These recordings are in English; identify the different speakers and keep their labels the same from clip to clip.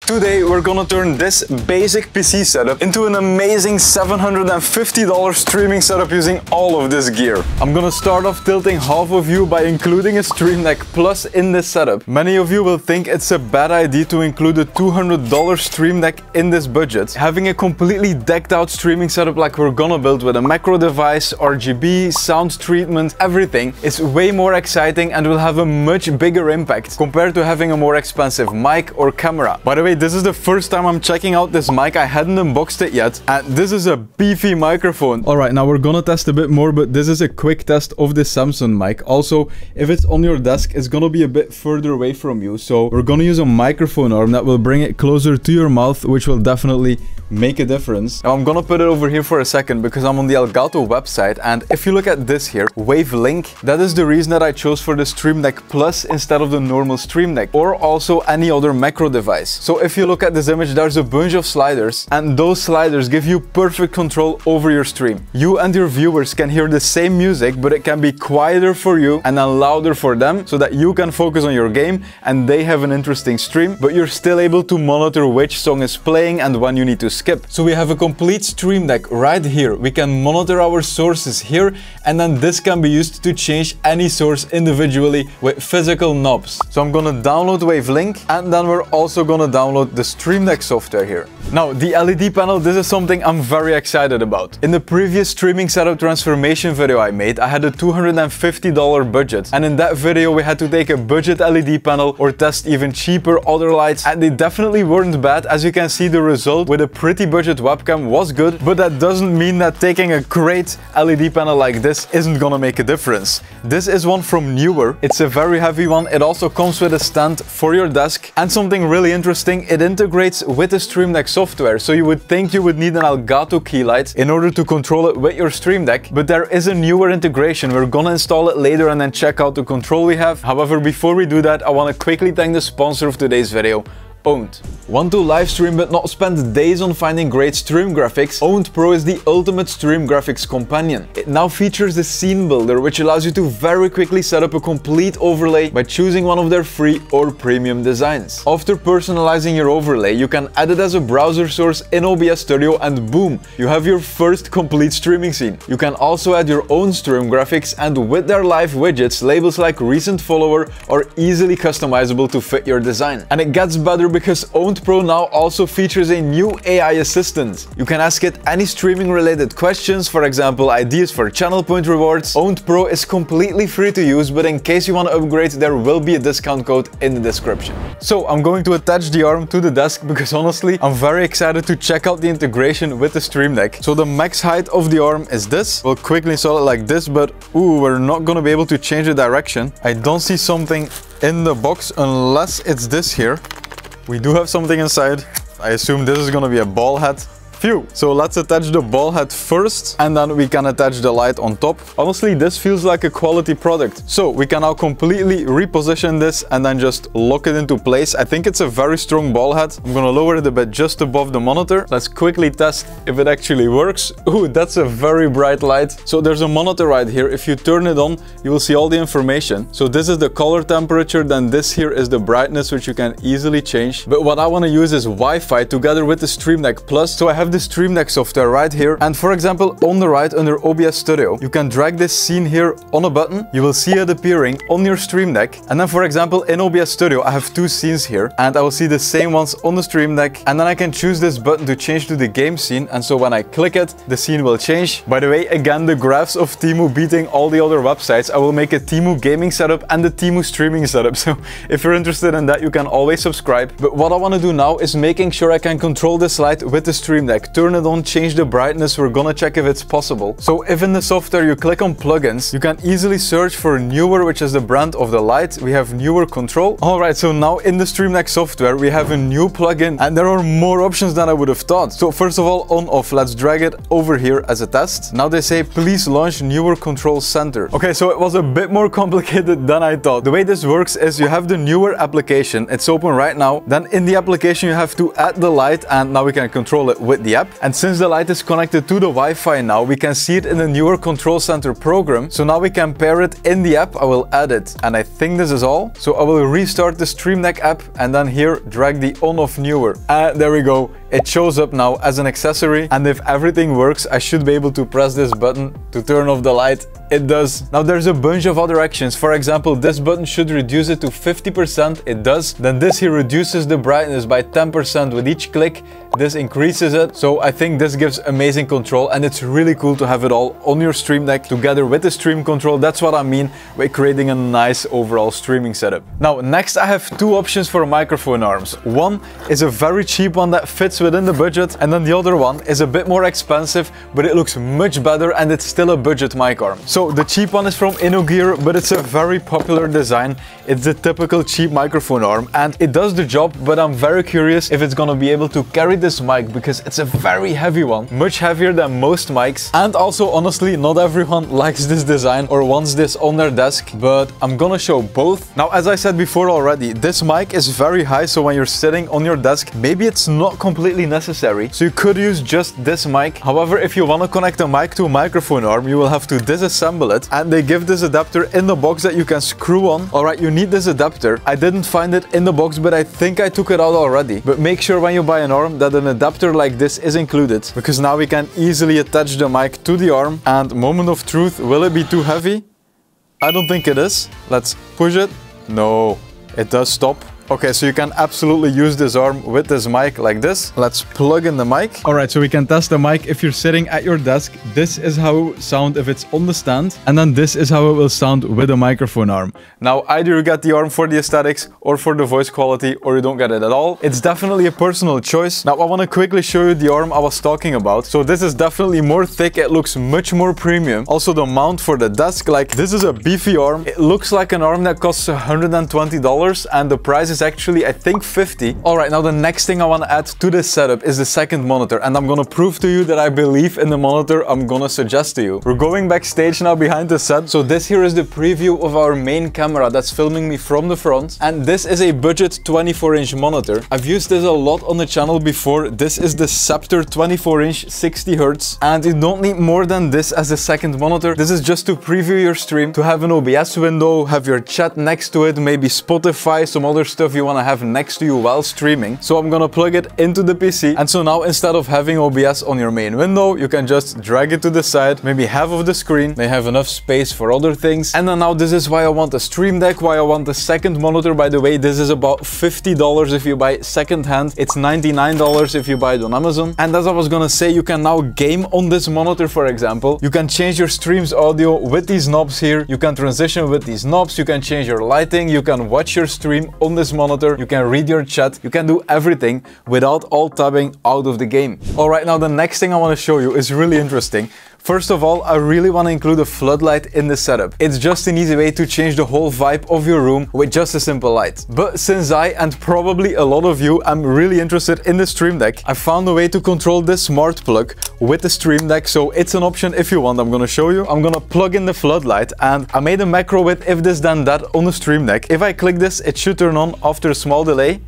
Speaker 1: Today we're gonna turn this basic PC setup into an amazing $750 streaming setup using all of this gear. I'm gonna start off tilting half of you by including a Stream Deck Plus in this setup. Many of you will think it's a bad idea to include a $200 Stream Deck in this budget. Having a completely decked out streaming setup like we're gonna build with a macro device, RGB, sound treatment, everything is way more exciting and will have a much bigger impact compared to having a more expensive mic or camera. By the way, this is the first time I'm checking out this mic. I hadn't unboxed it yet, and this is a beefy microphone. Alright, now we're gonna test a bit more, but this is a quick test of this Samsung mic. Also, if it's on your desk, it's gonna be a bit further away from you, so we're gonna use a microphone arm that will bring it closer to your mouth, which will definitely make a difference. Now I'm gonna put it over here for a second because I'm on the Elgato website, and if you look at this here, Wavelink, that is the reason that I chose for the Stream Deck Plus instead of the normal Stream Deck, or also any other macro device. So if you look at this image, there's a bunch of sliders, and those sliders give you perfect control over your stream. You and your viewers can hear the same music, but it can be quieter for you and then louder for them, so that you can focus on your game and they have an interesting stream, but you're still able to monitor which song is playing and when you need to skip. So we have a complete Stream Deck right here. We can monitor our sources here, and then this can be used to change any source individually with physical knobs. So I'm gonna download Wavelink, and then we're also gonna download the Stream Deck software here. Now, the LED panel, this is something I'm very excited about. In the previous streaming setup transformation video I made, I had a $250 budget, and in that video we had to take a budget LED panel or test even cheaper other lights, and they definitely weren't bad. As you can see, the result with a pretty budget webcam was good, but that doesn't mean that taking a great LED panel like this isn't gonna make a difference. This is one from Neewer. It's a very heavy one. It also comes with a stand for your desk, and something really interesting, it integrates with the Stream Deck software. So you would think you would need an Elgato key light in order to control it with your Stream Deck, but there is a Neewer integration. We're gonna install it later and then check out the control we have. However, before we do that, I want to quickly thank the sponsor of today's video, Owned. Want to live stream but not spend days on finding great stream graphics? Owned Pro is the ultimate stream graphics companion. It now features the Scene Builder, which allows you to very quickly set up a complete overlay by choosing one of their free or premium designs. After personalizing your overlay, you can add it as a browser source in OBS Studio, and boom, you have your first complete streaming scene. You can also add your own stream graphics, and with their live widgets, labels like recent follower are easily customizable to fit your design. And it gets better because Owned Pro now also features a new AI assistant. You can ask it any streaming related questions, for example ideas for channel point rewards. Owned Pro is completely free to use, but in case you want to upgrade, there will be a discount code in the description. So I'm going to attach the arm to the desk because honestly I'm very excited to check out the integration with the Stream Deck. So the max height of the arm is this. We'll quickly install it like this, but ooh, we're not gonna be able to change the direction. I don't see something in the box unless it's this here. We do have something inside. I assume this is gonna be a ball head. Phew! So let's attach the ball head first, and then we can attach the light on top. Honestly, this feels like a quality product. So we can now completely reposition this and then just lock it into place. I think it's a very strong ball head. I'm gonna lower it a bit just above the monitor. Let's quickly test if it actually works. Ooh, that's a very bright light. So there's a monitor right here. If you turn it on, you will see all the information. So this is the color temperature, then this here is the brightness, which you can easily change. But what I want to use is Wi-Fi together with the Stream Deck Plus. So I have the Stream Deck software right here, and for example on the right under OBS Studio you can drag this scene here on a button. You will see it appearing on your Stream Deck, and then for example in OBS Studio I have two scenes here, and I will see the same ones on the Stream Deck, and then I can choose this button to change to the game scene, and so when I click it the scene will change. By the way, again, the graphs of Temu beating all the other websites. I will make a Temu gaming setup and a Temu streaming setup, so if you're interested in that you can always subscribe. But what I want to do now is making sure I can control this light with the Stream Deck. Turn it on, change the brightness. We're gonna check if it's possible. So if in the software you click on plugins, you can easily search for Neewer, which is the brand of the light. We have Neewer Control. Alright, so now in the Stream Deck software we have a new plugin, and there are more options than I would have thought. So first of all, on off, let's drag it over here as a test. Now they say please launch Neewer Control Center. Okay, so it was a bit more complicated than I thought. The way this works is you have the Neewer application, it's open right now. Then in the application you have to add the light, and now we can control it with the app. And since the light is connected to the Wi-Fi now, we can see it in the newer Control Center program. So now we can pair it in the app. I will add it. And I think this is all. So I will restart the Stream Deck app and then here drag the on-off newer. And there we go. It shows up now as an accessory, and if everything works, I should be able to press this button to turn off the light. It does. Now there's a bunch of other actions. For example, this button should reduce it to 50%. It does. Then this here reduces the brightness by 10% with each click. This increases it. So I think this gives amazing control, and it's really cool to have it all on your Stream Deck together with the stream control. That's what I mean by creating a nice overall streaming setup. Now next I have two options for microphone arms. One is a very cheap one that fits within the budget, and then the other one is a bit more expensive, but it looks much better and it's still a budget mic arm. So the cheap one is from InnoGear, but it's a very popular design. It's the typical cheap microphone arm and it does the job, but I'm very curious if it's gonna be able to carry this mic because it's a very heavy one, much heavier than most mics. And also honestly, not everyone likes this design or wants this on their desk, but I'm gonna show both. Now, as I said before already, this mic is very high, so when you're sitting on your desk, maybe it's not completely necessary. So you could use just this mic. However, if you want to connect a mic to a microphone arm, you will have to disassemble it, and they give this adapter in the box that you can screw on. Alright, you need this adapter. I didn't find it in the box, but I think I took it out already. But make sure when you buy an arm that an adapter like this is included, because now we can easily attach the mic to the arm. And moment of truth, will it be too heavy? I don't think it is. Let's push it. No, it does stop. Okay, so you can absolutely use this arm with this mic like this. Let's plug in the mic. All right, so we can test the mic if you're sitting at your desk. This is how it will sound if it's on the stand. And then this is how it will sound with a microphone arm. Now, either you get the arm for the aesthetics or for the voice quality, or you don't get it at all. It's definitely a personal choice. Now, I want to quickly show you the arm I was talking about. So this is definitely more thick. It looks much more premium. Also, the mount for the desk, like this is a beefy arm. It looks like an arm that costs $120 and the price is actually, I think, $50. Alright, now the next thing I want to add to this setup is the second monitor, and I'm gonna prove to you that I believe in the monitor I'm gonna suggest to you. We're going backstage now behind the set. So this here is the preview of our main camera that's filming me from the front, and this is a budget 24-inch monitor. I've used this a lot on the channel before. This is the Scepter 24-inch 60Hz, and you don't need more than this as a second monitor. This is just to preview your stream, to have an OBS window, have your chat next to it, maybe Spotify, some other stuff you want to have next to you while streaming. So I'm gonna plug it into the PC, and so now instead of having OBS on your main window, you can just drag it to the side, maybe half of the screen, may have enough space for other things. And then now this is why I want a Stream Deck, why I want the second monitor. By the way, this is about $50 if you buy second hand. It's $99 if you buy it on Amazon. And as I was gonna say, you can now game on this monitor, for example. You can change your stream's audio with these knobs here. You can transition with these knobs. You can change your lighting. You can watch your stream on this monitor. You can read your chat. You can do everything without alt-tabbing out of the game. Alright, now the next thing I want to show you is really interesting. First of all, I really want to include a floodlight in the setup. It's just an easy way to change the whole vibe of your room with just a simple light. But since I, and probably a lot of you, am really interested in the Stream Deck, I found a way to control this smart plug with the Stream Deck. So it's an option if you want. I'm going to show you. I'm going to plug in the floodlight, and I made a macro with if this then that on the Stream Deck. If I click this, it should turn on after a small delay.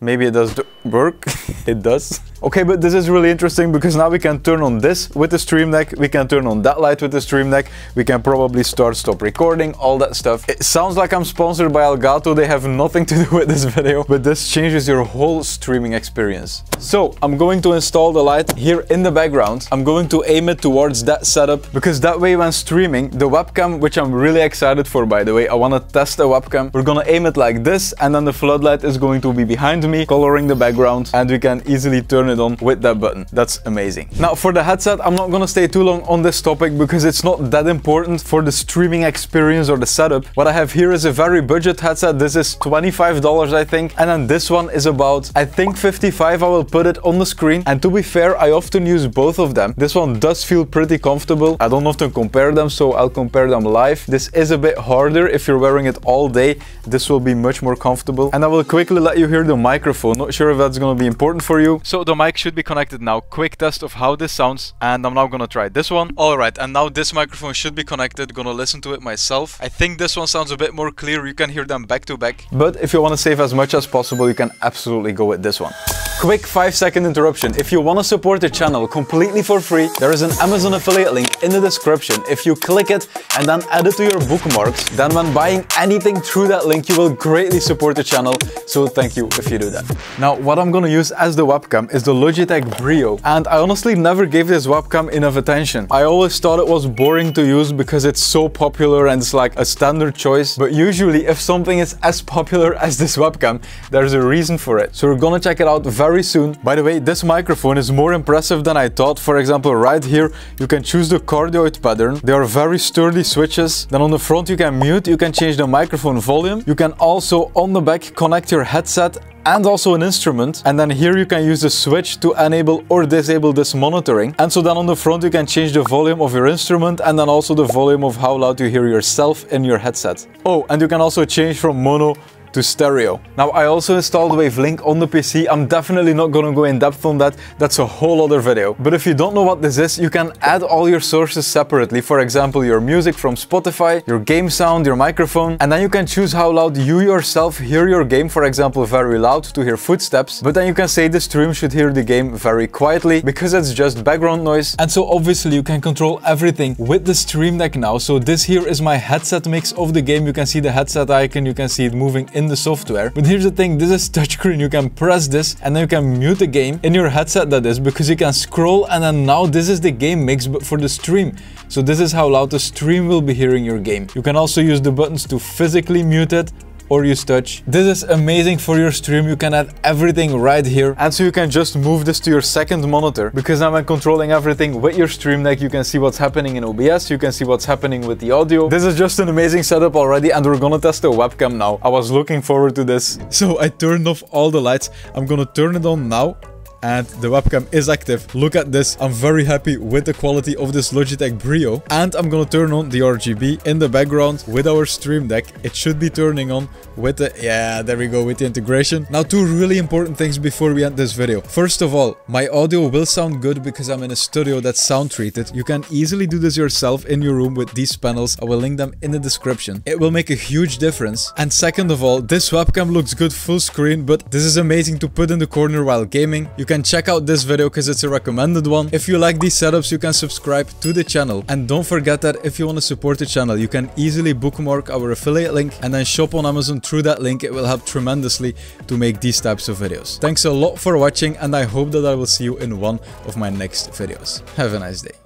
Speaker 1: Maybe it does work. It does. Okay, but this is really interesting because now we can turn on this with the Stream Deck, we can turn on that light with the Stream Deck, we can probably stop recording, all that stuff. It sounds like I'm sponsored by Elgato. They have nothing to do with this video, but this changes your whole streaming experience. So I'm going to install the light here in the background. I'm going to aim it towards that setup, because that way when streaming, the webcam, which I'm really excited for, by the way, I want to test a webcam. We're gonna aim it like this, and then the floodlight is going to be behind me, coloring the background, and we can easily turn it on with that button. That's amazing. Now for the headset, I'm not gonna stay too long on this topic because it's not that important for the streaming experience or the setup. What I have here is a very budget headset. This is $25, I think, and then this one is about, I think, $55. I will put it on the screen, and to be fair, I often use both of them. This one does feel pretty comfortable. I don't often compare them, so I'll compare them live. This is a bit harder. If you're wearing it all day, this will be much more comfortable. And I will quickly let you hear the microphone. Not sure if that's gonna be important important for you. So the mic should be connected now. Quick test of how this sounds, and I'm now gonna try this one. Alright, and now this microphone should be connected. Gonna listen to it myself. I think this one sounds a bit more clear. You can hear them back to back. But if you want to save as much as possible, you can absolutely go with this one. Quick 5-second interruption. If you want to support the channel completely for free, there is an Amazon affiliate link in the description. If you click it and then add it to your bookmarks, then when buying anything through that link, you will greatly support the channel. So thank you if you do that. Now, what I'm gonna use as the webcam is the Logitech Brio. And I honestly never gave this webcam enough attention. I always thought it was boring to use because it's so popular and it's like a standard choice. But usually if something is as popular as this webcam, there's a reason for it. So we're gonna check it out very soon. By the way, this microphone is more impressive than I thought. For example, right here, you can choose the cardioid pattern. They are very sturdy switches. Then on the front, you can mute, you can change the microphone volume. You can also, on the back, connect your headset and also an instrument. And then here you can use the switch to enable or disable this monitoring. And so then on the front, you can change the volume of your instrument and then also the volume of how loud you hear yourself in your headset. Oh, and you can also change from mono to stereo. Now, I also installed Wavelink on the PC. I'm definitely not gonna go in depth on that. That's a whole other video. But if you don't know what this is, you can add all your sources separately. For example, your music from Spotify, your game sound, your microphone, and then you can choose how loud you yourself hear your game. For example, very loud to hear footsteps, but then you can say the stream should hear the game very quietly because it's just background noise. And so obviously you can control everything with the Stream Deck now. So this here is my headset mix of the game. You can see the headset icon, you can see it moving in the software. But here's the thing, this is touchscreen. You can press this and then you can mute the game in your headset, that is, because you can scroll, and then now this is the game mix but for the stream. So this is how loud the stream will be hearing your game. You can also use the buttons to physically mute it or use touch. This is amazing for your stream. You can add everything right here. And so you can just move this to your second monitor, because now when controlling everything with your Stream Deck, you can see what's happening in OBS, you can see what's happening with the audio. This is just an amazing setup already, and we're gonna test the webcam now. I was looking forward to this. So I turned off all the lights. I'm gonna turn it on now. And the webcam is active. Look at this. I'm very happy with the quality of this Logitech Brio. And I'm gonna turn on the RGB in the background with our Stream Deck. It should be turning on with the... yeah, there we go, with the integration. Now, two really important things before we end this video. First of all, my audio will sound good because I'm in a studio that's sound treated. You can easily do this yourself in your room with these panels. I will link them in the description. It will make a huge difference. And second of all, this webcam looks good full screen, but this is amazing to put in the corner while gaming. You can check out this video because it's a recommended one. If you like these setups, you can subscribe to the channel. And don't forget that if you want to support the channel, you can easily bookmark our affiliate link and then shop on Amazon through that link. It will help tremendously to make these types of videos. Thanks a lot for watching, and I hope that I will see you in one of my next videos. Have a nice day.